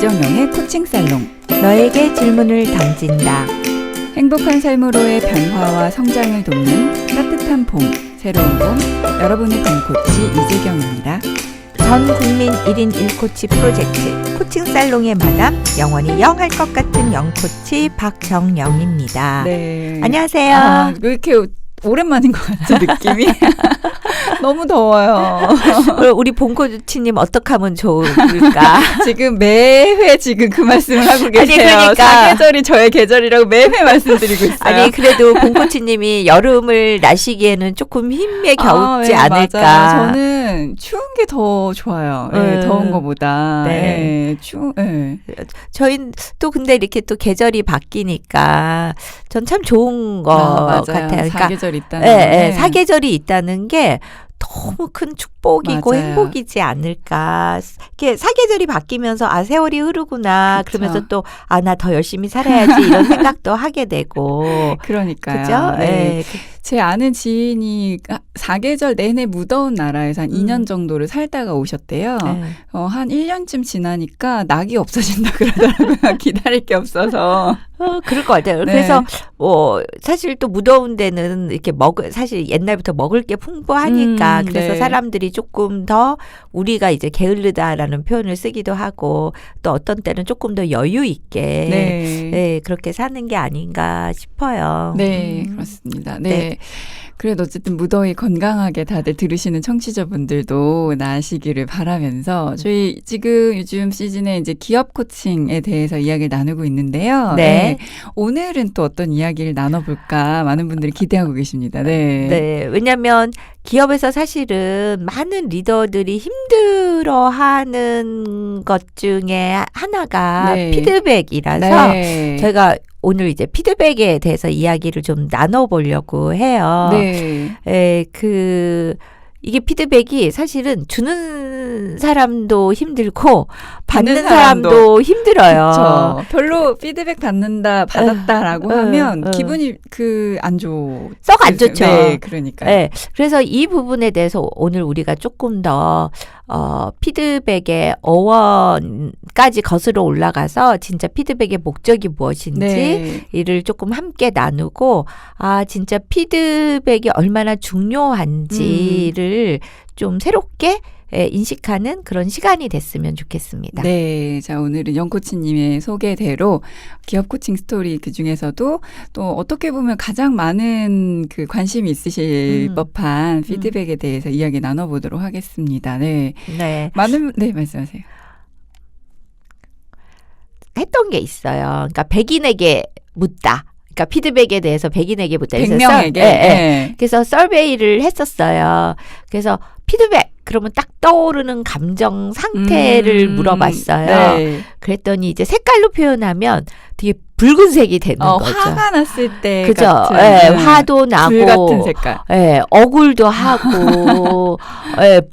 이정영의 코칭 살롱. 너에게 질문을 던진다. 행복한 삶으로의 변화와 성장을 돕는 따뜻한 봄, 새로운 봄, 여러분의 봄코치 이재경입니다. 전 국민 1인 1코치 프로젝트 코칭 살롱의 마담, 영원히 영할 것 같은 영코치 박정영입니다. 네. 안녕하세요. 왜 이렇게 오랜만인 것 같죠, 느낌이? 너무 더워요. 우리 봄코치님 어떻게 하면 좋을까? 지금 매회 지금 그 말씀을 하고 계세요. 아니, 그러니까. 사계절이 저의 계절이라고 매회 말씀드리고 있어요. 아니 그래도 봄코치님이 여름을 나시기에는 조금 힘에 겨우지 네, 않을까. 맞아요. 저는 추운 게 더 좋아요. 네, 더운 거보다. 네. 네. 저희는 또 근데 이렇게 또 계절이 바뀌니까 전 참 좋은 거 맞아요. 같아요. 그러니까 사계절이 있다는 네, 사계절이 있다는 게 너무 큰 축복이고 맞아요. 행복이지 않을까. 이렇게 사계절이 바뀌면서 아 세월이 흐르구나. 그쵸. 그러면서 또 아 나 더 열심히 살아야지 이런 생각도 하게 되고. 그러니까요. 그죠? 네. 네. 제 아는 지인이 사계절 내내 무더운 나라에서 한 2년 정도를 살다가 오셨대요. 네. 한 1년쯤 지나니까 낙이 없어진다 그러더라고요. 기다릴 게 없어서. 그럴 것 같아요. 네. 그래서 사실 또 무더운 데는 이렇게 사실 옛날부터 먹을 게 풍부하니까 그래서 네. 사람들이 조금 더 우리가 이제 게으르다라는 표현을 쓰기도 하고 또 어떤 때는 조금 더 여유 있게 네, 그렇게 사는 게 아닌가 싶어요. 네, 그렇습니다. 네. 네. 그래도 어쨌든 무더위 건강하게 다들 들으시는 청취자분들도 나으시기를 바라면서 저희 지금 요즘 시즌에 이제 기업 코칭에 대해서 이야기를 나누고 있는데요. 네. 오늘은 또 어떤 이야기를 나눠볼까 많은 분들이 기대하고 계십니다. 네. 네, 왜냐하면 기업에서 사실은 많은 리더들이 힘들어하는 것 중에 하나가 네. 피드백이라서 네. 저희가 오늘 이제 피드백에 대해서 이야기를 좀 나눠보려고 해요. 네. 이게 피드백이 사실은 주는 사람도 힘들고 받는 받는 사람도 힘들어요. 그렇죠. 별로 피드백 받았다라고 하면 기분이 안 좋. 썩 안 좋죠. 네, 그러니까. 네, 그래서 이 부분에 대해서 오늘 우리가 조금 더 피드백의 어원까지 거슬러 올라가서 진짜 피드백의 목적이 무엇인지 네. 이를 조금 함께 나누고 진짜 피드백이 얼마나 중요한지를 좀 새롭게 인식하는 그런 시간이 됐으면 좋겠습니다. 네. 자, 오늘은 영코치님의 소개대로 기업 코칭 스토리 그 중에서도 또 어떻게 보면 가장 많은 그 관심이 있으실 법한 피드백에 대해서 이야기 나눠보도록 하겠습니다. 네. 네. 네, 말씀하세요. 했던 게 있어요. 그러니까 백인에게 묻다. 그러니까 피드백에 대해서 백인에게 묻다. 100명에게. 네. 그래서 서베이를 했었어요. 그래서 피드백 그러면 딱 떠오르는 감정 상태를 물어봤어요. 네. 그랬더니 이제 색깔로 표현하면 되게 붉은색이 되는 거죠. 화가 났을 때 그죠? 같은 화도 나고 불 같은 색깔. 억울도 하고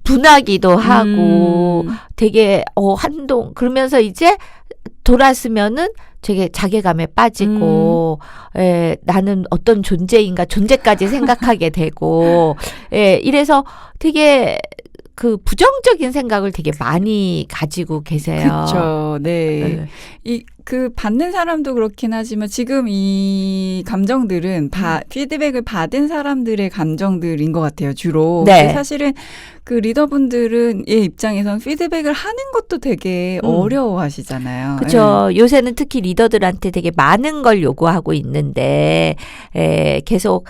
분하기도 하고 되게 그러면서 이제 돌았으면은 되게 자괴감에 빠지고 나는 어떤 존재인가 존재까지 생각하게 되고 이래서 되게 그 부정적인 생각을 되게 많이 가지고 계세요. 그렇죠. 네. 그 받는 사람도 그렇긴 하지만 지금 이 감정들은 피드백을 받은 사람들의 감정들인 것 같아요. 주로. 네. 사실은 그 리더분들은 이 입장에선 피드백을 하는 것도 되게 어려워하시잖아요. 그렇죠. 요새는 특히 리더들한테 되게 많은 걸 요구하고 있는데 계속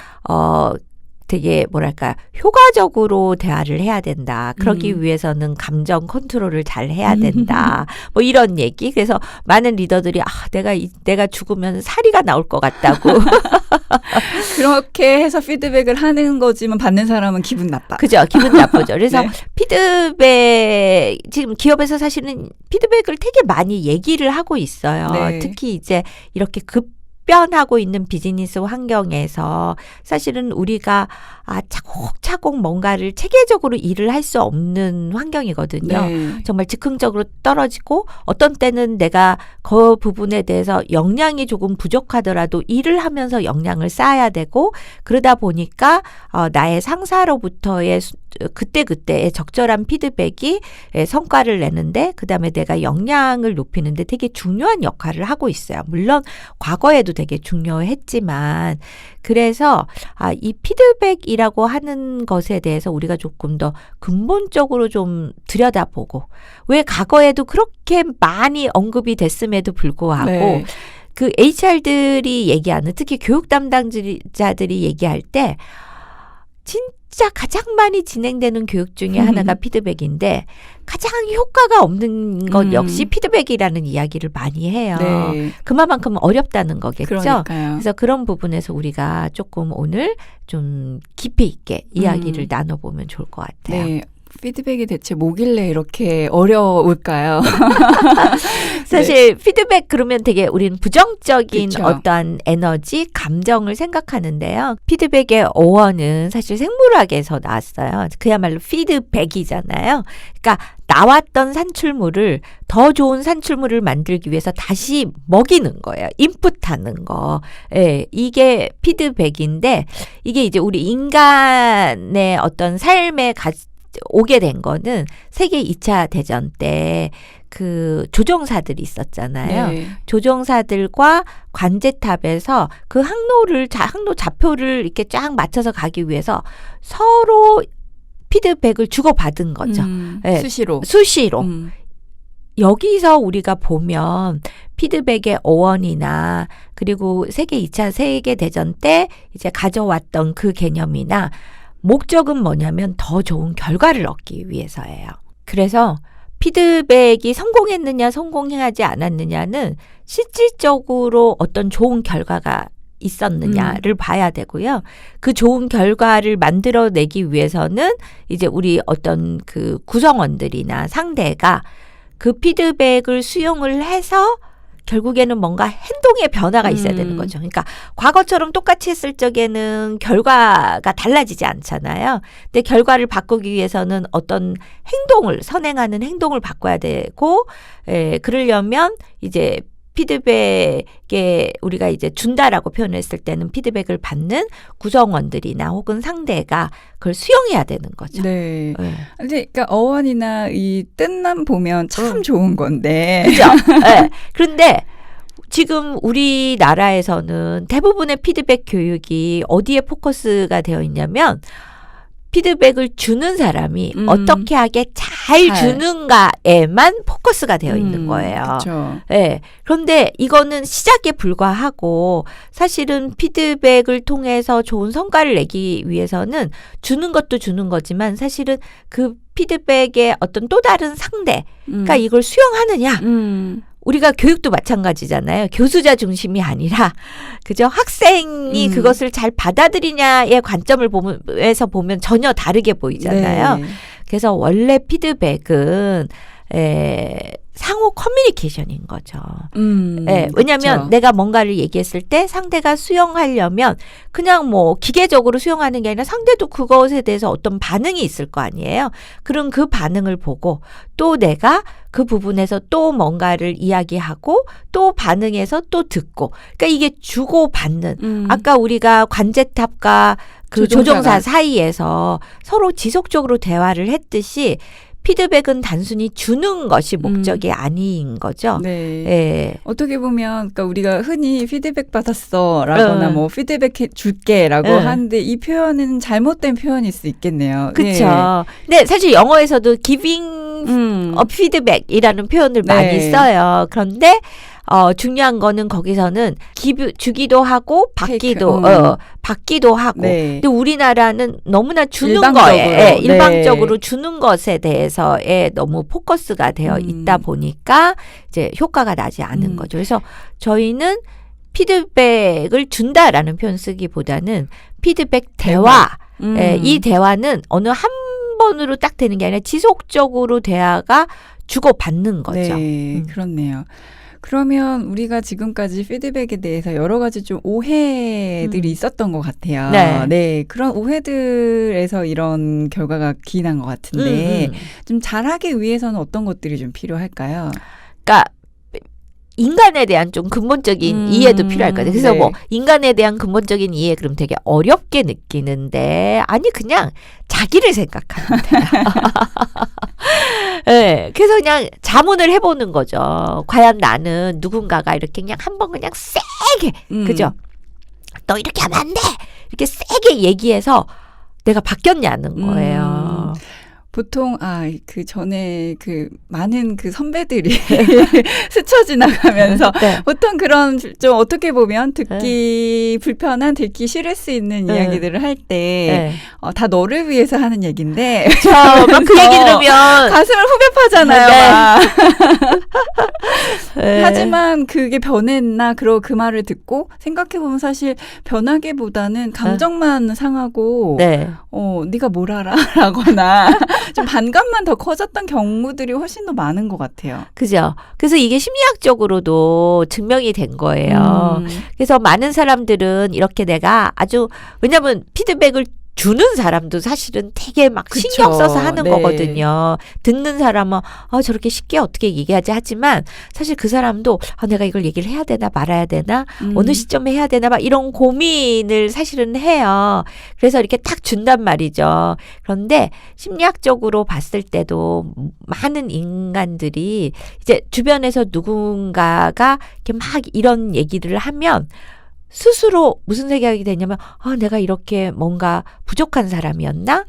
되게 뭐랄까 효과적으로 대화를 해야 된다. 그러기 위해서는 감정 컨트롤을 잘 해야 된다. 뭐 이런 얘기. 그래서 많은 리더들이 내가 죽으면 사리가 나올 것 같다고. 그렇게 해서 피드백을 하는 거지만 받는 사람은 기분 나빠. 그죠. 기분 나쁘죠. 그래서 네. 피드백 지금 기업에서 사실은 피드백을 되게 많이 얘기를 하고 있어요. 네. 특히 이제 이렇게 급변하고 있는 비즈니스 환경에서 사실은 우리가 차곡차곡 뭔가를 체계적으로 일을 할 수 없는 환경이거든요. 네. 정말 즉흥적으로 떨어지고 어떤 때는 내가 그 부분에 대해서 역량이 조금 부족하더라도 일을 하면서 역량을 쌓아야 되고 그러다 보니까 나의 상사로부터의 그때그때의 적절한 피드백이 성과를 내는데 그다음에 내가 역량을 높이는데 되게 중요한 역할을 하고 있어요. 물론 과거에도 되게 중요했지만 그래서 이 피드백이라고 하는 것에 대해서 우리가 조금 더 근본적으로 좀 들여다보고 왜 과거에도 그렇게 많이 언급이 됐음에도 불구하고 네. 그 HR들이 얘기하는 특히 교육 담당자들이 얘기할 때 진짜 가장 많이 진행되는 교육 중에 하나가 피드백인데 가장 효과가 없는 것 역시 피드백이라는 이야기를 많이 해요. 네. 그만큼 어렵다는 거겠죠. 그러니까요. 그래서 그런 부분에서 우리가 조금 오늘 좀 깊이 있게 이야기를 나눠보면 좋을 것 같아요. 네. 피드백이 대체 뭐길래 이렇게 어려울까요? 사실 피드백 그러면 되게 우리는 부정적인 그쵸. 어떠한 에너지, 감정을 생각하는데요. 피드백의 어원은 사실 생물학에서 나왔어요. 그야말로 피드백이잖아요. 그러니까 나왔던 산출물을 더 좋은 산출물을 만들기 위해서 다시 먹이는 거예요. 인풋하는 거. 예, 이게 피드백인데 이게 이제 우리 인간의 어떤 삶에 오게 된 거는 세계 2차 대전 때 그 조종사들이 있었잖아요. 네. 조종사들과 관제탑에서 그 항로 좌표를 이렇게 쫙 맞춰서 가기 위해서 서로 피드백을 주고받은 거죠. 네. 수시로. 여기서 우리가 보면 피드백의 어원이나 그리고 세계 2차 세계대전 때 이제 가져왔던 그 개념이나 목적은 뭐냐면 더 좋은 결과를 얻기 위해서예요. 그래서 피드백이 성공했느냐 성공하지 않았느냐는 실질적으로 어떤 좋은 결과가 있었느냐를 봐야 되고요. 그 좋은 결과를 만들어내기 위해서는 이제 우리 어떤 그 구성원들이나 상대가 그 피드백을 수용을 해서 결국에는 뭔가 행동의 변화가 있어야 되는 거죠. 그러니까 과거처럼 똑같이 했을 적에는 결과가 달라지지 않잖아요. 근데 결과를 바꾸기 위해서는 어떤 선행하는 행동을 바꿔야 되고, 그러려면 이제 피드백에 우리가 이제 준다라고 표현했을 때는 피드백을 받는 구성원들이나 혹은 상대가 그걸 수용해야 되는 거죠. 네. 네. 근데 그러니까 어원이나 이 뜻만 보면 참 좋은 건데. 그죠? 네. 그런데 지금 우리나라에서는 대부분의 피드백 교육이 어디에 포커스가 되어 있냐면 피드백을 주는 사람이 어떻게 하게 잘 주는가에만 포커스가 되어 있는 거예요. 그렇죠. 네. 그런데 이거는 시작에 불과하고 사실은 피드백을 통해서 좋은 성과를 내기 위해서는 주는 것도 주는 거지만 사실은 그 피드백의 어떤 또 다른 상대가 이걸 수용하느냐. 우리가 교육도 마찬가지잖아요. 교수자 중심이 아니라 그죠? 학생이 그것을 잘 받아들이냐의 관점을 보면서 보면 전혀 다르게 보이잖아요. 네. 그래서 원래 피드백은 상호 커뮤니케이션인 거죠. 왜냐하면 그렇죠. 내가 뭔가를 얘기했을 때 상대가 수용하려면 그냥 뭐 기계적으로 수용하는 게 아니라 상대도 그것에 대해서 어떤 반응이 있을 거 아니에요. 그럼 그 반응을 보고 또 내가 그 부분에서 또 뭔가를 이야기하고 또 반응해서 또 듣고 그러니까 이게 주고받는 아까 우리가 관제탑과 그 조종사 사이에서 서로 지속적으로 대화를 했듯이 피드백은 단순히 주는 것이 목적이 아닌 거죠. 네. 예. 어떻게 보면 그러니까 우리가 흔히 피드백 받았어라거나 뭐 피드백 줄게라고 하는데 이 표현은 잘못된 표현일 수 있겠네요. 그렇죠. 네. 근데 사실 영어에서도 giving a feedback이라는 표현을 많이 써요. 그런데 중요한 거는 거기서는 주기도 하고 받기도 받기도 하고. 네. 근데 우리나라는 너무나 주는 일방적으로. 거에 일방적으로 주는 것에 대해서에 너무 포커스가 되어 있다 보니까 이제 효과가 나지 않은 거죠. 그래서 저희는 피드백을 준다라는 표현 쓰기보다는 피드백 대화. 이 대화는 어느 한 번으로 딱 되는 게 아니라 지속적으로 대화가 주고받는 거죠. 네, 그렇네요. 그러면 우리가 지금까지 피드백에 대해서 여러 가지 좀 오해들이 있었던 것 같아요. 네. 네, 그런 오해들에서 이런 결과가 기인한 것 같은데 좀 잘하기 위해서는 어떤 것들이 좀 필요할까요? 그러니까 인간에 대한 좀 근본적인 이해도 필요할 것 같아요. 그래서 네. 뭐 인간에 대한 근본적인 이해 그럼 되게 어렵게 느끼는데 아니 그냥 자기를 생각하면 돼요. 네, 그래서 그냥 자문을 해보는 거죠. 과연 나는 누군가가 이렇게 그냥 한번 그냥 세게 그죠? 너 이렇게 하면 안 돼! 이렇게 세게 얘기해서 내가 바뀌었냐는 거예요. 보통 그 전에 그 많은 그 선배들이 스쳐 지나가면서 네. 보통 그런 좀 어떻게 보면 듣기 불편한 듣기 싫을 수 있는 네. 이야기들을 할 때 네. 다 너를 위해서 하는 얘기인데 막 그 얘기 들으면 가슴을 후벼파잖아요. 네. 막. 네. 하지만 그게 변했나 그 말을 듣고 생각해보면 사실 변하기보다는 감정만 상하고 네. 네가 뭘 알아? 라거나 좀 반감만 더 커졌던 경우들이 훨씬 더 많은 것 같아요. 그죠. 그래서 이게 심리학적으로도 증명이 된 거예요. 그래서 많은 사람들은 이렇게 내가 아주 왜냐면 피드백을 주는 사람도 사실은 되게 막 그쵸. 신경 써서 하는 네. 거거든요. 듣는 사람은 저렇게 쉽게 어떻게 얘기하지 하지만 사실 그 사람도 내가 이걸 얘기를 해야 되나 말아야 되나 어느 시점에 해야 되나 막 이런 고민을 사실은 해요. 그래서 이렇게 딱 준단 말이죠. 그런데 심리학적으로 봤을 때도 많은 인간들이 이제 주변에서 누군가가 이렇게 막 이런 얘기를 하면 스스로 무슨 생각이 되냐면 내가 이렇게 뭔가 부족한 사람이었나?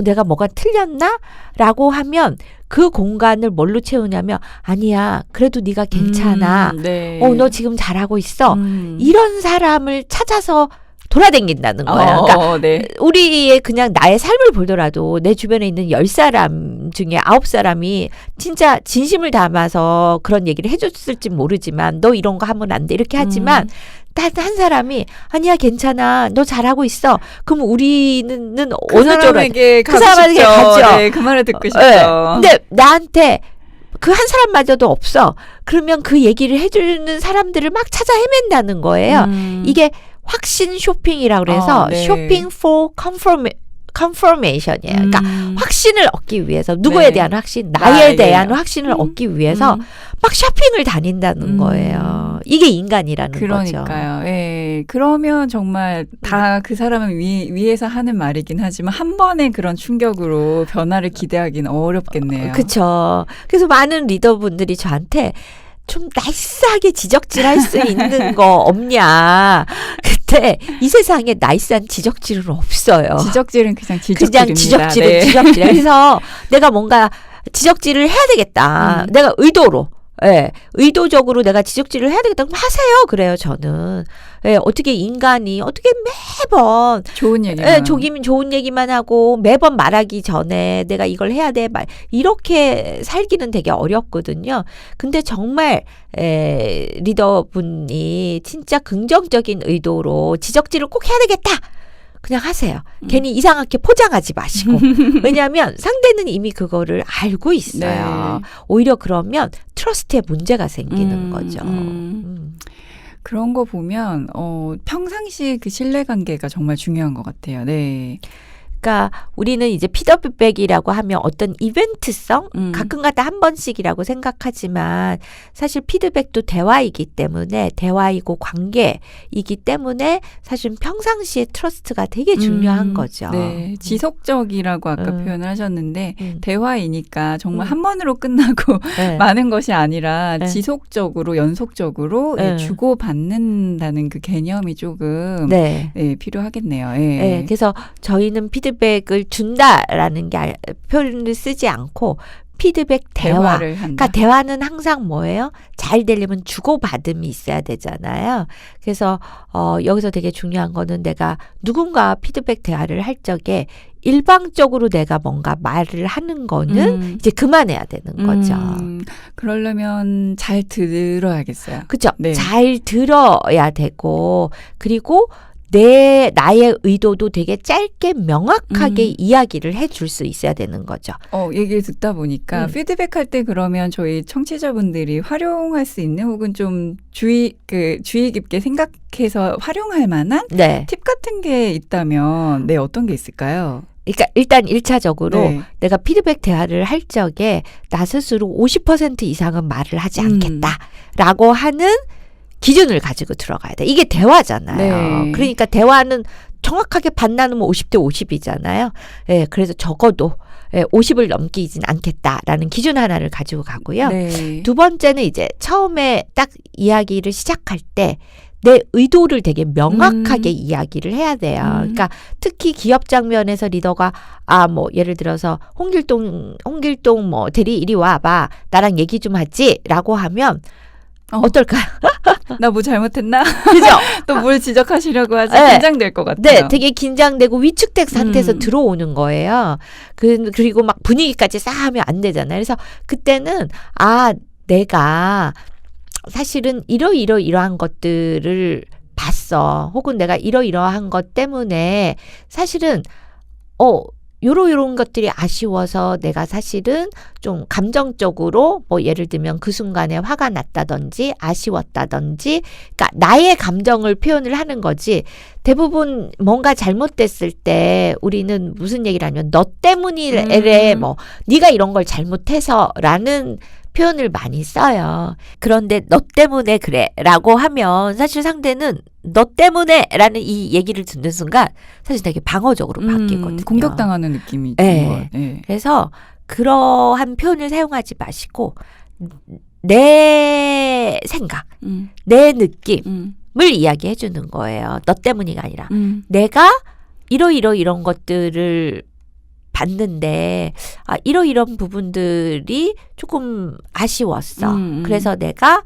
내가 뭐가 틀렸나? 라고 하면 그 공간을 뭘로 채우냐면 아니야 그래도 네가 괜찮아. 네. 너 지금 잘하고 있어. 이런 사람을 찾아서 돌아다닌다는 거야. 그러니까 네. 우리의 그냥 나의 삶을 보더라도 내 주변에 있는 10사람 중에 9사람이 진짜 진심을 담아서 그런 얘기를 해줬을지 모르지만 너 이런 거 하면 안 돼 이렇게 하지만 단 한 사람이 아니야 괜찮아 너 잘하고 있어. 그럼 우리는 그 어느 쪽으로 사람에게 그 사람에게 가죠. 네, 그 말을 듣고 싶죠. 네. 근데 나한테 그 한 사람마저도 없어. 그러면 그 얘기를 해주는 사람들을 막 찾아 헤맨다는 거예요. 이게 확신 쇼핑이라고 그래서 네. 쇼핑 for confirmation이에요. 그러니까 확신을 얻기 위해서 누구에 네. 대한 확신, 나에 나에게요. 대한 확신을 얻기 위해서 막 쇼핑을 다닌다는 거예요. 이게 인간이라는 거죠. 그러니까요. 예. 그러면 정말 다 그 사람을 위해서 하는 말이긴 하지만 한 번의 그런 충격으로 변화를 기대하기는 어렵겠네요. 그렇죠. 그래서 많은 리더분들이 저한테 좀 나이스하게 지적질할 수 있는 거 없냐. 그때 이 세상에 나이스한 지적질은 없어요. 지적질은 그냥 지적질입니다. 그냥 지적질은 네. 지적질. 그래서 내가 뭔가 지적질을 해야 되겠다. 내가 의도적으로 내가 지적질을 해야 되겠다. 그럼 하세요. 그래요, 저는. 어떻게 인간이 어떻게 매번 좋은 얘기만. 좋은 얘기만 하고 매번 말하기 전에 내가 이걸 해야 돼. 이렇게 살기는 되게 어렵거든요. 근데 정말 리더분이 진짜 긍정적인 의도로 지적질을 꼭 해야 되겠다. 그냥 하세요. 괜히 이상하게 포장하지 마시고. 왜냐하면 상대는 이미 그거를 알고 있어요. 네. 오히려 그러면 트러스트에 문제가 생기는 거죠. 그런 거 보면 평상시에 그 신뢰관계가 정말 중요한 것 같아요. 네. 그러니까 우리는 이제 피드백이라고 하면 어떤 이벤트성 가끔가다 한 번씩이라고 생각하지만 사실 피드백도 대화이기 때문에 대화이고 관계이기 때문에 사실 평상시에 트러스트가 되게 중요한 거죠. 네, 지속적이라고 아까 표현을 하셨는데 대화이니까 정말 음. 한 번으로 끝나고 네. 많은 것이 아니라 네. 지속적으로 연속적으로 네. 주고받는다는 그 개념이 조금 네. 필요하겠네요. 예. 네, 그래서 저희는 피드백을 준다라는 게 표현을 쓰지 않고 피드백 대화. 대화를 한다. 그러니까 대화는 항상 뭐예요? 잘 되려면 주고받음이 있어야 되잖아요. 그래서 여기서 되게 중요한 거는 내가 누군가 피드백 대화를 할 적에 일방적으로 내가 뭔가 말을 하는 거는 이제 그만해야 되는 거죠. 그러려면 잘 들어야겠어요. 그렇죠. 네. 잘 들어야 되고 그리고 나의 의도도 되게 짧게 명확하게 이야기를 해줄 수 있어야 되는 거죠. 얘기를 듣다 보니까 피드백할 때 그러면 저희 청취자분들이 활용할 수 있는 혹은 좀 주의 깊게 생각해서 활용할 만한 네. 팁 같은 게 있다면 어떤 게 있을까요? 그러니까 일단 1차적으로 네. 내가 피드백 대화를 할 적에 나 스스로 50% 이상은 말을 하지 않겠다라고 하는 기준을 가지고 들어가야 돼. 이게 대화잖아요. 네. 그러니까 대화는 정확하게 반 나누면 50대 50이잖아요. 예, 그래서 적어도 50을 넘기진 않겠다라는 기준 하나를 가지고 가고요. 네. 두 번째는 이제 처음에 딱 이야기를 시작할 때 내 의도를 되게 명확하게 이야기를 해야 돼요. 그러니까 특히 기업 장면에서 리더가 뭐 예를 들어서 홍길동 뭐 대리 이리 와봐 나랑 얘기 좀 하지라고 하면 어떨까요? 나 뭐 잘못했나? 그죠? 또 뭘 지적하시려고 하지? 네. 긴장될 것 같아요. 네, 되게 긴장되고 위축된 상태에서 들어오는 거예요. 그리고 막 분위기까지 싸하면 안 되잖아요. 그래서 그때는 내가 사실은 이러이러한 것들을 봤어. 혹은 내가 이러이러한 것 때문에 사실은 요런 것들이 아쉬워서 내가 사실은 좀 감정적으로 뭐 예를 들면 그 순간에 화가 났다든지 아쉬웠다든지 그러니까 나의 감정을 표현을 하는 거지 대부분 뭔가 잘못됐을 때 우리는 무슨 얘기를 하냐면 너 때문이래 뭐 네가 이런 걸 잘못해서라는 표현을 많이 써요. 그런데 너 때문에 그래 라고 하면 사실 상대는 너 때문에 라는 이 얘기를 듣는 순간 사실 되게 방어적으로 바뀌거든요. 공격당하는 느낌이 네. 네. 그래서 그러한 표현을 사용하지 마시고 내 생각, 내 느낌을 이야기해 주는 거예요. 너 때문이가 아니라 내가 이런 것들을 봤는데 이런 부분들이 조금 아쉬웠어. 그래서 내가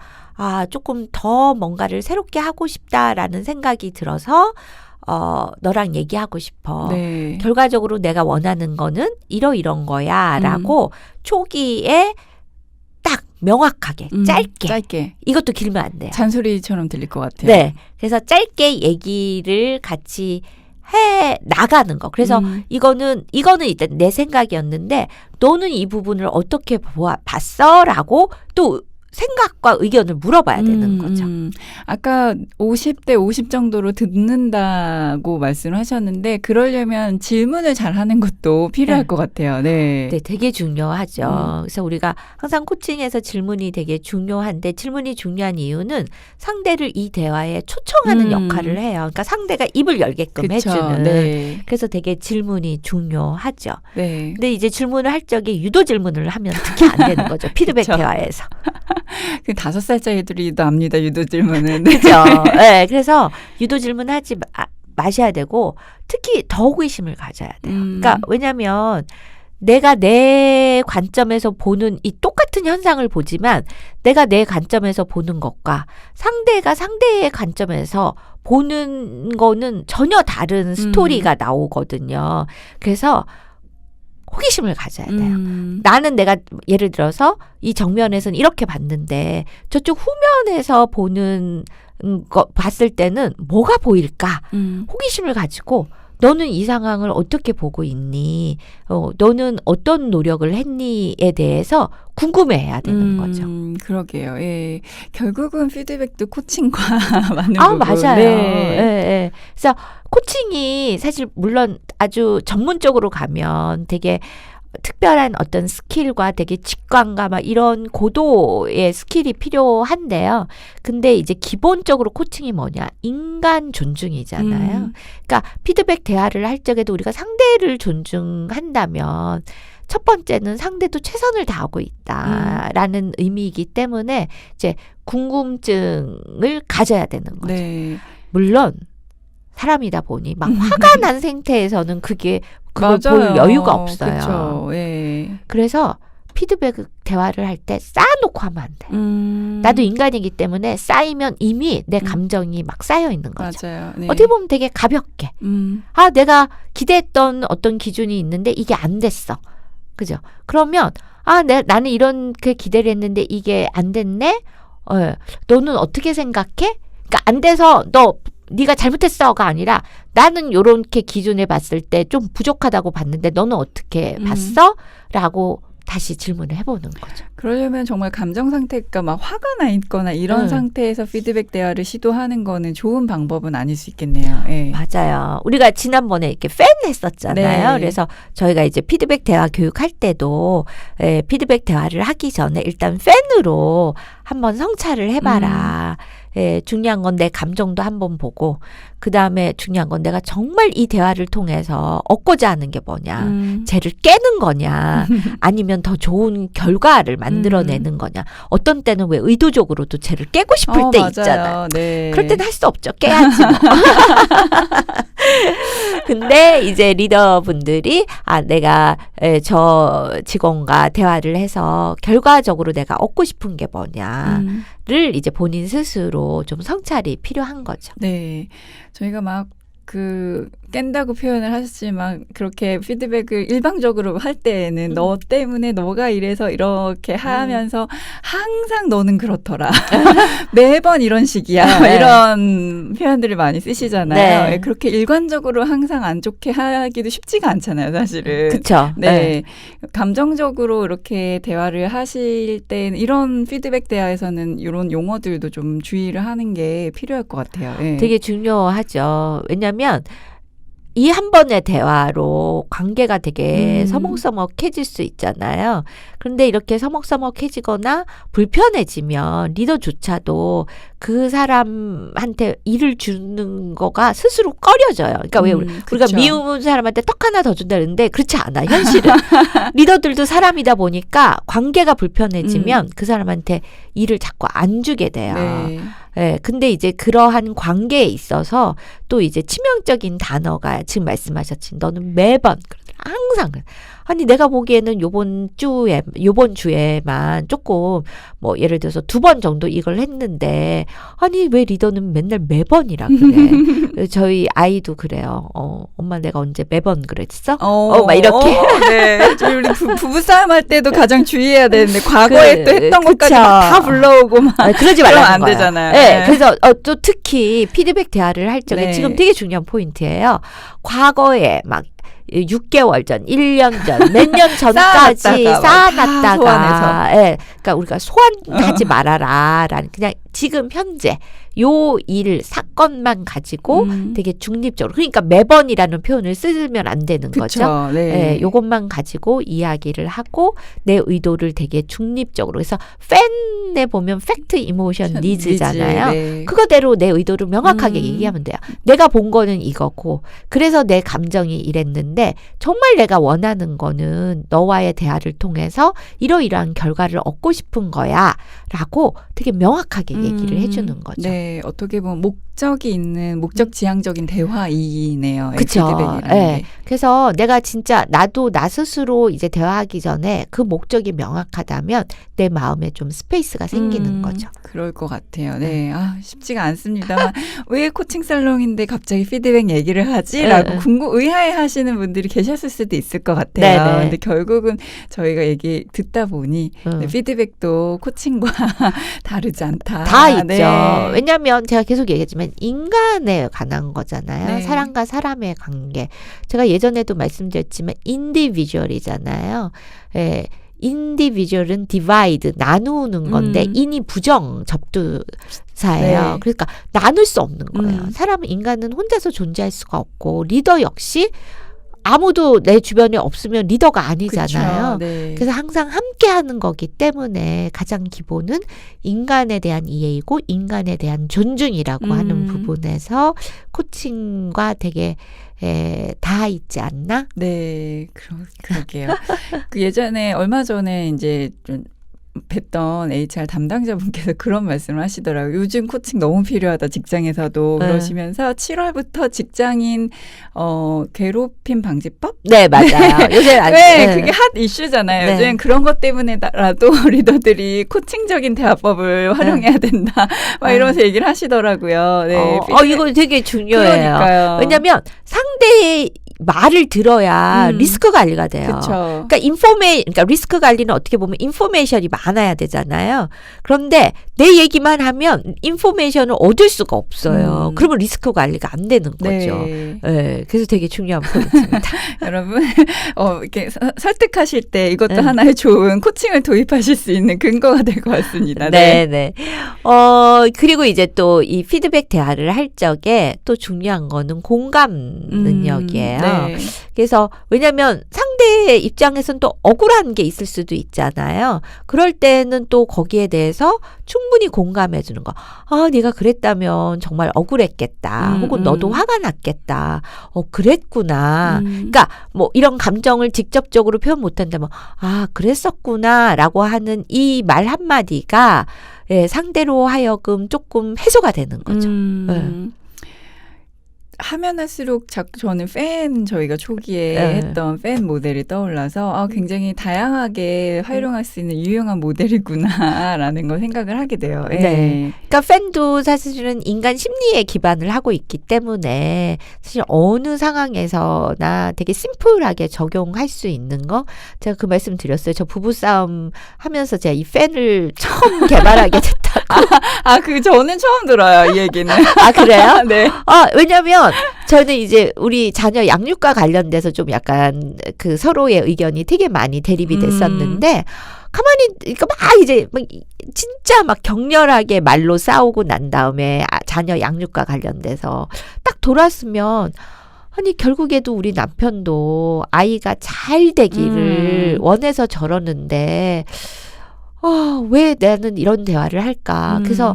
조금 더 뭔가를 새롭게 하고 싶다라는 생각이 들어서 너랑 얘기하고 싶어. 네. 결과적으로 내가 원하는 거는 이런 거야 라고 초기에 딱 명확하게 짧게 이것도 길면 안 돼요. 잔소리처럼 들릴 것 같아요. 네. 그래서 짧게 얘기를 같이 해 나가는 거. 그래서 이거는 일단 내 생각이었는데 너는 이 부분을 어떻게 봤어? 라고 또 생각과 의견을 물어봐야 되는 거죠. 아까 50대 50 정도로 듣는다고 말씀을 하셨는데 그러려면 질문을 잘 하는 것도 필요할 것 같아요. 네. 네, 되게 중요하죠. 그래서 우리가 항상 코칭에서 질문이 되게 중요한데 질문이 중요한 이유는 상대를 이 대화에 초청하는 역할을 해요. 그러니까 상대가 입을 열게끔 그쵸. 해주는. 네. 그래서 되게 질문이 중요하죠. 네. 근데 이제 질문을 할 적에 유도 질문을 하면 특히 안 되는 거죠. 피드백 대화에서. 그 5살짜리 애들이도 압니다. 유도 질문은. 그죠. 네, 그래서 유도 질문하지 마셔야 되고 특히 더 호기심을 가져야 돼요. 그러니까 왜냐하면 내가 내 관점에서 보는 이 똑같은 현상을 보지만 내가 내 관점에서 보는 것과 상대가 상대의 관점에서 보는 거는 전혀 다른 스토리가 나오거든요. 그래서 호기심을 가져야 돼요. 나는 내가 예를 들어서 이 정면에서는 이렇게 봤는데 저쪽 후면에서 보는 거 봤을 때는 뭐가 보일까? 호기심을 가지고 너는 이 상황을 어떻게 보고 있니? 너는 어떤 노력을 했니에 대해서 궁금해해야 되는 거죠. 그러게요. 예. 결국은 피드백도 코칭과 맞는 거고. 맞아요. 네. 예. 그래서 코칭이 사실 물론 아주 전문적으로 가면 되게 특별한 어떤 스킬과 되게 직관과 막 이런 고도의 스킬이 필요한데요. 근데 이제 기본적으로 코칭이 뭐냐? 인간 존중이잖아요. 그러니까 피드백 대화를 할 적에도 우리가 상대를 존중한다면 첫 번째는 상대도 최선을 다하고 있다라는 의미이기 때문에 이제 궁금증을 가져야 되는 거죠. 네. 물론 사람이다 보니 막 화가 난 상태에서는 그걸 맞아요. 볼 여유가 없어요. 그쵸. 예. 그래서 피드백 대화를 할 때 쌓아놓고 하면 안 돼. 나도 인간이기 때문에 쌓이면 이미 내 감정이 막 쌓여 있는 거죠. 맞아요. 네. 어떻게 보면 되게 가볍게. 내가 기대했던 어떤 기준이 있는데 이게 안 됐어. 그죠? 그러면 나는 이렇게 기대를 했는데 이게 안 됐네. 너는 어떻게 생각해? 그러니까 안 돼서 네가 잘못했어가 아니라 나는 요렇게 기준에 봤을 때 좀 부족하다고 봤는데 너는 어떻게 봤어? 라고 다시 질문을 해보는 거죠. 그러려면 정말 감정 상태가 막 화가 나 있거나 이런 상태에서 피드백 대화를 시도하는 거는 좋은 방법은 아닐 수 있겠네요. 네. 맞아요. 우리가 지난번에 이렇게 팬 했었잖아요. 네. 그래서 저희가 이제 피드백 대화 교육할 때도 피드백 대화를 하기 전에 일단 팬으로 한번 성찰을 해봐라. 중요한 건 내 감정도 한번 보고 그 다음에 중요한 건 내가 정말 이 대화를 통해서 얻고자 하는 게 뭐냐. 쟤를 깨는 거냐. 아니면 더 좋은 결과를 만들어내는 거냐. 어떤 때는 왜 의도적으로도 쟤를 깨고 싶을 때 맞아요. 있잖아요. 네. 그럴 땐 할 수 없죠. 깨야지 뭐. 근데 이제 리더분들이 내가 저 직원과 대화를 해서 결과적으로 내가 얻고 싶은 게 뭐냐를 이제 본인 스스로 좀 성찰이 필요한 거죠. 네. 저희가 막 깬다고 표현을 하셨지만 그렇게 피드백을 일방적으로 할 때에는 너 때문에 너가 이래서 이렇게 하면서 항상 너는 그렇더라. 매번 이런 식이야. 네. 이런 표현들을 많이 쓰시잖아요. 네. 그렇게 일관적으로 항상 안 좋게 하기도 쉽지가 않잖아요, 사실은. 그렇죠. 네. 감정적으로 이렇게 대화를 하실 때는 이런 피드백 대화에서는 이런 용어들도 좀 주의를 하는 게 필요할 것 같아요. 네. 되게 중요하죠. 왜냐하면 이 한 번의 대화로 관계가 되게 서먹서먹해질 수 있잖아요. 그런데 이렇게 서먹서먹해지거나 불편해지면 리더조차도 그 사람한테 일을 주는 거가 스스로 꺼려져요. 그러니까 왜 우리가 그쵸. 미운 사람한테 떡 하나 더 준다는데 그렇지 않아. 현실은. 리더들도 사람이다 보니까 관계가 불편해지면 그 사람한테 일을 자꾸 안 주게 돼요. 네. 예, 근데 이제 그러한 관계에 있어서 또 이제 치명적인 단어가 지금 말씀하셨지. 너는 매번 항상 그래. 아니 내가 보기에는 요번 주에만 조금 뭐 예를 들어서 2번 정도 이걸 했는데 아니 왜 리더는 맨날 매번이라 그래. 저희 아이도 그래요. 엄마 내가 언제 매번 그랬어? 막 이렇게. 네. 저희 우리 부부싸움 할 때도 가장 주의해야 되는데 과거에 또 했던 그쵸. 것까지 다 불러오고 막 그러지 그러면 말라는 안 거예요. 되잖아요. 네, 네. 그래서 또 특히 피드백 대화를 할 적에 네. 지금 되게 중요한 포인트예요. 과거에 막 6개월 전, 1년 전, 몇 년 전까지 쌓아놨다가, 소환해서. 예, 그러니까 우리가 소환하지 말아라라는 그냥 지금 현재 요 일 사건만 가지고 되게 중립적으로 그러니까 매번이라는 표현을 쓰면 안 되는 거죠. 그쵸. 네. 예, 요것만 가지고 이야기를 하고 내 의도를 되게 중립적으로 그래서 팬에 보면 팩트, 이모션, 니즈잖아요. 네. 그거대로 내 의도를 명확하게 얘기하면 돼요. 내가 본 거는 이거고 그래서 내 감정이 이랬는데 정말 내가 원하는 거는 너와의 대화를 통해서 이러이러한 결과를 얻고 싶은 거야 라고 되게 명확하게 얘기를 해주는 거죠. 네. 어떻게 보면 목적이 있는 목적 지향적인 대화이네요. 그렇죠. 네. 그래서 내가 진짜 나도 나 스스로 이제 대화하기 전에 그 목적이 명확하다면 내 마음에 좀 스페이스가 생기는 거죠. 그럴 것 같아요. 네. 쉽지가 않습니다만 왜 코칭 살롱인데 갑자기 피드백 얘기를 하지? 라고 의아해 하시는 분들이 계셨을 수도 있을 것 같아요. 네네. 근데 결국은 저희가 얘기 듣다 보니 네, 피드백도 코칭과 다르지 않다. 다 있죠. 네. 왜냐하면 제가 계속 얘기했지만 인간에 관한 거잖아요. 네. 사람과 사람의 관계. 제가 예전에도 말씀드렸지만 인디비주얼이잖아요. 예. 인디비주얼은 디바이드 나누는 건데 인이 부정 접두사예요. 네. 그러니까 나눌 수 없는 거예요. 사람은 인간은 혼자서 존재할 수가 없고 리더 역시 아무도 내 주변에 없으면 리더가 아니잖아요. 네. 그래서 항상 함께하는 거기 때문에 가장 기본은 인간에 대한 이해이고 인간에 대한 존중이라고 하는 부분에서 코칭과 되게 다 있지 않나? 네, 그러게요. 예전에 얼마 전에 이제 좀 뵀던 HR 담당자분께서 그런 말씀을 하시더라고요. 요즘 코칭 너무 필요하다 직장에서도 그러시면서 7월부터 직장인 괴롭힘 방지법? 네, 맞아요. 요새 네, 그게 핫 이슈잖아요. 네. 요즘 그런 것 때문에라도 리더들이 코칭적인 대화법을 활용해야 된다. 막 이러면서 얘기를 하시더라고요. 네, 이거 되게 중요해요. 그러니까요. 왜냐하면 상대의 말을 들어야 리스크 관리가 돼요. 그쵸. 그러니까 리스크 관리는 어떻게 보면 인포메이션이 많아야 되잖아요. 그런데 내 얘기만 하면 인포메이션을 얻을 수가 없어요. 그러면 리스크 관리가 안 되는 거죠. 네. 네, 그래서 되게 중요한 포인트입니다. 여러분, 이렇게 설득하실 때 이것도 네. 하나의 좋은 코칭을 도입하실 수 있는 근거가 될 것 같습니다. 네, 네. 그리고 이제 또 이 피드백 대화를 할 적에 또 중요한 거는 공감 능력이에요. 네. 그래서 왜냐하면 상대의 입장에서는 또 억울한 게 있을 수도 있잖아요. 그럴 때는 또 거기에 대해서 충분히 공감해 주는 거. 아, 네가 그랬다면 정말 억울했겠다. 혹은 너도 화가 났겠다. 그랬구나. 그러니까 뭐 이런 감정을 직접적으로 표현 못한다면 아, 그랬었구나라고 하는 이 말 한마디가 예, 상대로 하여금 조금 해소가 되는 거죠. 네. 하면 할수록 자꾸 저는 저희가 초기에 네. 했던 팬 모델이 떠올라서 굉장히 다양하게 활용할 수 있는 유용한 모델이구나라는 걸 생각을 하게 돼요. 예. 네. 그러니까 팬도 사실은 인간 심리에 기반을 하고 있기 때문에 사실 어느 상황에서나 되게 심플하게 적용할 수 있는 거 제가 그 말씀 드렸어요. 저 부부싸움 하면서 제가 이 팬을 처음 개발하게 됐다고. 저는 처음 들어요, 이 얘기는. 아, 그래요? 네. 왜냐면 저는 이제 우리 자녀 양육과 관련돼서 좀 약간 그 서로의 의견이 되게 많이 대립이 됐었는데 가만히 그러니까 막 이제 막 진짜 막 격렬하게 말로 싸우고 난 다음에 자녀 양육과 관련돼서 딱 돌았으면 아니 결국에도 우리 남편도 아이가 잘 되기를 원해서 저러는데 왜 나는 이런 대화를 할까? 그래서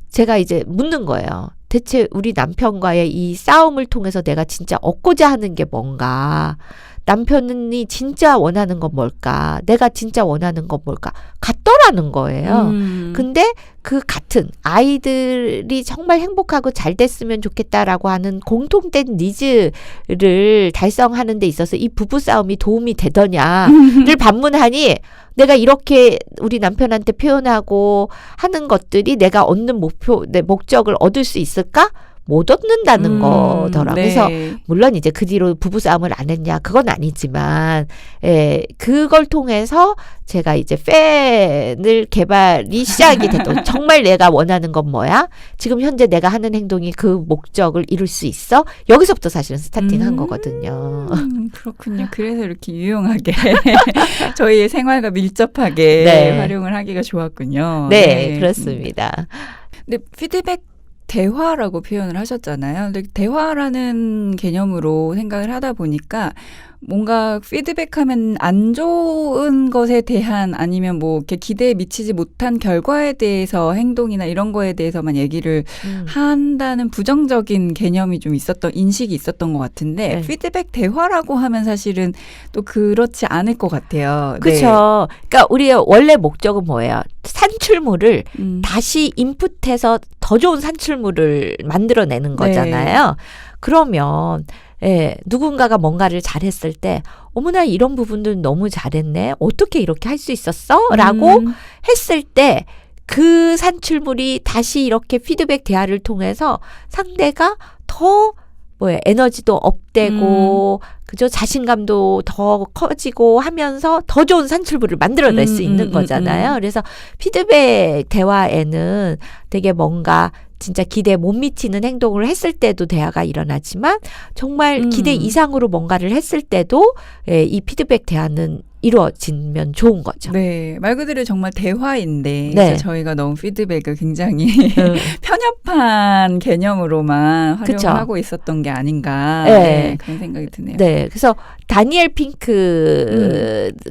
제가 이제 묻는 거예요. 대체 우리 남편과의 이 싸움을 통해서 내가 진짜 얻고자 하는 게 뭔가? 남편이 진짜 원하는 건 뭘까? 내가 진짜 원하는 건 뭘까? 같더라는 거예요. 근데 그 같은 아이들이 정말 행복하고 잘 됐으면 좋겠다라고 하는 공통된 니즈를 달성하는 데 있어서 이 부부싸움이 도움이 되더냐를 반문하니 내가 이렇게 우리 남편한테 표현하고 하는 것들이 내가 얻는 내 목적을 얻을 수 있을까? 못 얻는다는 거더라고요. 네. 그래서 물론 이제 그 뒤로 부부싸움을 안 했냐 그건 아니지만 그걸 통해서 제가 이제 팬을 개발이 시작이 됐던 정말 내가 원하는 건 뭐야? 지금 현재 내가 하는 행동이 그 목적을 이룰 수 있어? 여기서부터 사실은 스타팅한 거거든요. 그렇군요. 그래서 이렇게 유용하게 저희의 생활과 밀접하게 네. 활용을 하기가 좋았군요. 네, 그렇습니다. 근데 피드백 대화라고 표현을 하셨잖아요. 근데 대화라는 개념으로 생각을 하다 보니까 뭔가 피드백하면 안 좋은 것에 대한 아니면 뭐 이렇게 기대에 미치지 못한 결과에 대해서 행동이나 이런 거에 대해서만 얘기를 한다는 부정적인 개념이 좀 인식이 있었던 것 같은데 네. 피드백 대화라고 하면 사실은 또 그렇지 않을 것 같아요. 그렇죠. 그러니까 우리의 원래 목적은 뭐예요? 산출물을 다시 인풋해서 더 좋은 산출물을 만들어내는 거잖아요. 그러면 누군가가 뭔가를 잘했을 때 어머나 이런 부분들 너무 잘했네. 어떻게 이렇게 할 수 있었어? 라고 했을 때 그 산출물이 다시 이렇게 피드백 대화를 통해서 상대가 더 에너지도 업되고 그죠? 자신감도 더 커지고 하면서 더 좋은 산출물을 만들어낼 수 있는 거잖아요. 그래서 피드백 대화에는 되게 뭔가 진짜 기대에 못 미치는 행동을 했을 때도 대화가 일어나지만 정말 기대 이상으로 뭔가를 했을 때도 이 피드백 대화는 이루어지면 좋은 거죠. 네, 말 그대로 정말 대화인데 네. 저희가 너무 피드백을 굉장히 편협한 개념으로만 활용하고 있었던 게 아닌가 그런 생각이 드네요. 네, 그래서 다니엘 핑크가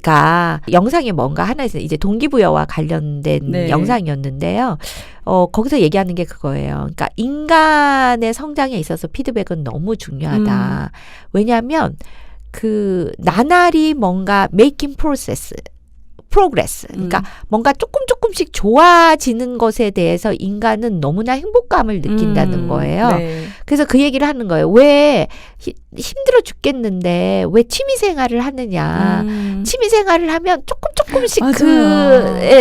영상에 뭔가 하나 있어요. 이제 동기부여와 관련된 영상이었는데요. 거기서 얘기하는 게 그거예요. 그러니까 인간의 성장에 있어서 피드백은 너무 중요하다. 왜냐하면 그 나날이 뭔가 making progress. 그러니까 뭔가 조금씩 좋아지는 것에 대해서 인간은 너무나 행복감을 느낀다는 거예요. 네. 그래서 그 얘기를 하는 거예요. 왜 힘들어 죽겠는데 왜 취미생활을 하느냐. 취미생활을 하면 조금씩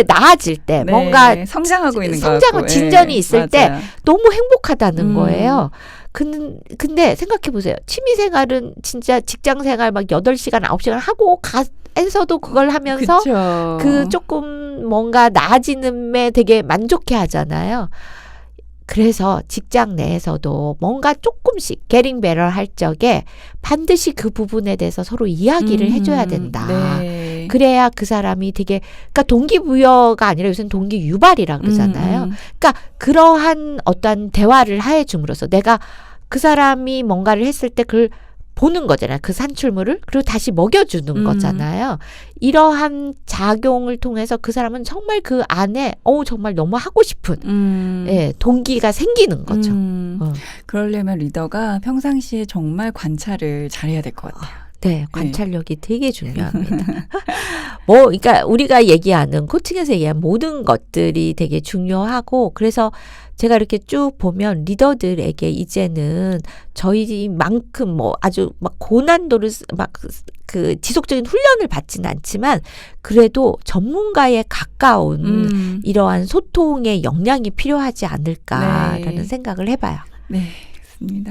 나아질 때 뭔가 성장하고 있는 거 진전이 있을 때 너무 행복하다는 거예요. 근데 생각해 보세요. 취미 생활은 진짜 직장 생활 막 8시간, 9시간 하고 가서도 그걸 하면서 그쵸. 그 조금 뭔가 나아지는에 되게 만족해 하잖아요. 그래서 직장 내에서도 뭔가 조금씩 getting better 할 적에 반드시 그 부분에 대해서 서로 이야기를 해줘야 된다. 네. 그래야 그 사람이 되게, 그러니까 동기부여가 아니라 요새는 동기유발이라 그러잖아요. 그러니까 그러한 어떤 대화를 하해 줌으로써 내가 그 사람이 뭔가를 했을 때 그걸 보는 거잖아요. 그 산출물을. 그리고 다시 먹여주는 거잖아요. 이러한 작용을 통해서 그 사람은 정말 그 안에 정말 너무 하고 싶은 예, 동기가 생기는 거죠. 그러려면 리더가 평상시에 정말 관찰을 잘해야 될 것 같아요. 네, 관찰력이 되게 중요합니다. 그러니까 우리가 얘기하는 코칭에서 얘기한 모든 것들이 되게 중요하고, 그래서 제가 이렇게 쭉 보면 리더들에게 이제는 저희만큼 아주 막 고난도를 막 그 지속적인 훈련을 받지는 않지만 그래도 전문가에 가까운 이러한 소통의 역량이 필요하지 않을까라는 생각을 해봐요. 네.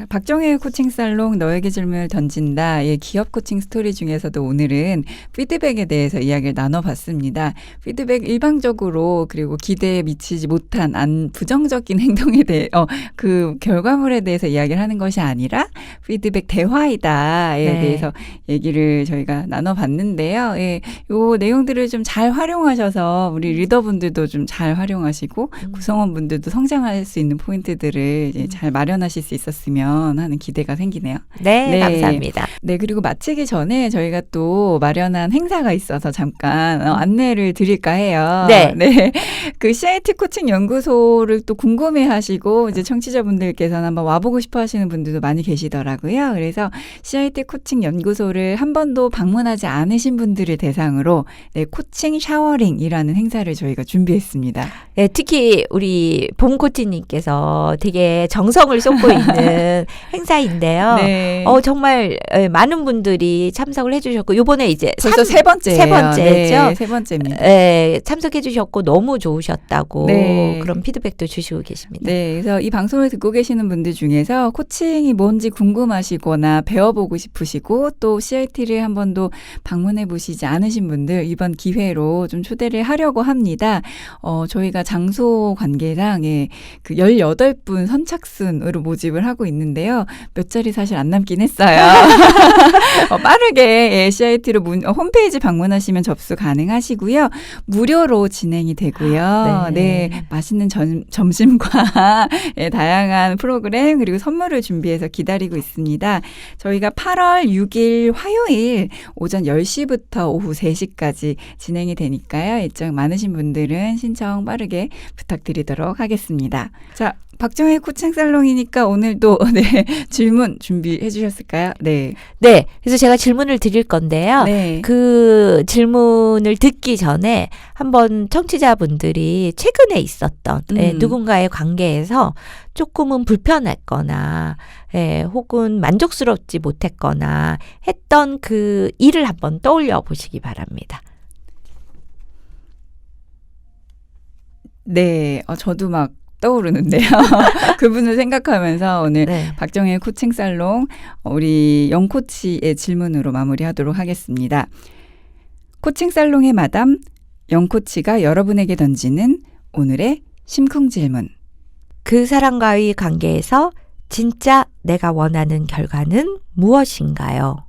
박정혜의 코칭 살롱 너에게 질문을 던진다. 예, 기업 코칭 스토리 중에서도 오늘은 피드백에 대해서 이야기를 나눠봤습니다. 피드백 일방적으로 그리고 기대에 미치지 못한 부정적인 행동에 대해 그 결과물에 대해서 이야기를 하는 것이 아니라 피드백 대화이다에 대해서 얘기를 저희가 나눠봤는데요. 예, 요 내용들을 좀 잘 활용하셔서 우리 리더분들도 좀 잘 활용하시고 구성원분들도 성장할 수 있는 포인트들을 이제 잘 마련하실 수 있었습니다. 하는 기대가 생기네요. 네, 감사합니다. 네, 그리고 마치기 전에 저희가 또 마련한 행사가 있어서 잠깐 안내를 드릴까 해요. 네. 그 CIT 코칭 연구소를 또 궁금해하시고 이제 청취자분들께서는 한번 와보고 싶어하시는 분들도 많이 계시더라고요. 그래서 CIT 코칭 연구소를 한 번도 방문하지 않으신 분들을 대상으로 코칭 샤워링이라는 행사를 저희가 준비했습니다. 네, 특히 우리 봄코치님께서 되게 정성을 쏟고 있는 행사인데요. 네. 정말 많은 분들이 참석을 해주셨고 이번에 이제 벌써 세 번째죠. 네, 세 번째입니다. 네, 참석해주셨고 너무 좋으셨다고 그런 피드백도 주시고 계십니다. 네, 그래서 이 방송을 듣고 계시는 분들 중에서 코칭이 뭔지 궁금하시거나 배워보고 싶으시고 또 CIT를 한 번도 방문해 보시지 않으신 분들 이번 기회로 좀 초대를 하려고 합니다. 저희가 장소 관계상 그 18분 선착순으로 모집을 하고 있는데요. 몇 자리 사실 안 남긴 했어요. 빠르게 CIT로 홈페이지 방문하시면 접수 가능하시고요. 무료로 진행이 되고요. 네, 맛있는 점심과 다양한 프로그램 그리고 선물을 준비해서 기다리고 있습니다. 저희가 8월 6일 화요일 오전 10시부터 오후 3시까지 진행이 되니까요. 일정 많으신 분들은 신청 빠르게 부탁드리도록 하겠습니다. 자, 박정혜 코칭 살롱이니까 오늘도 질문 준비해 주셨을까요? 네. 그래서 제가 질문을 드릴 건데요. 네. 그 질문을 듣기 전에 한번 청취자분들이 최근에 있었던 누군가의 관계에서 조금은 불편했거나 혹은 만족스럽지 못했거나 했던 그 일을 한번 떠올려 보시기 바랍니다. 네. 저도 막 떠오르는데요. 그분을 생각하면서 오늘 박정혜 코칭 살롱 우리 영코치의 질문으로 마무리하도록 하겠습니다. 코칭 살롱의 마담 영코치가 여러분에게 던지는 오늘의 심쿵 질문. 그 사람과의 관계에서 진짜 내가 원하는 결과는 무엇인가요?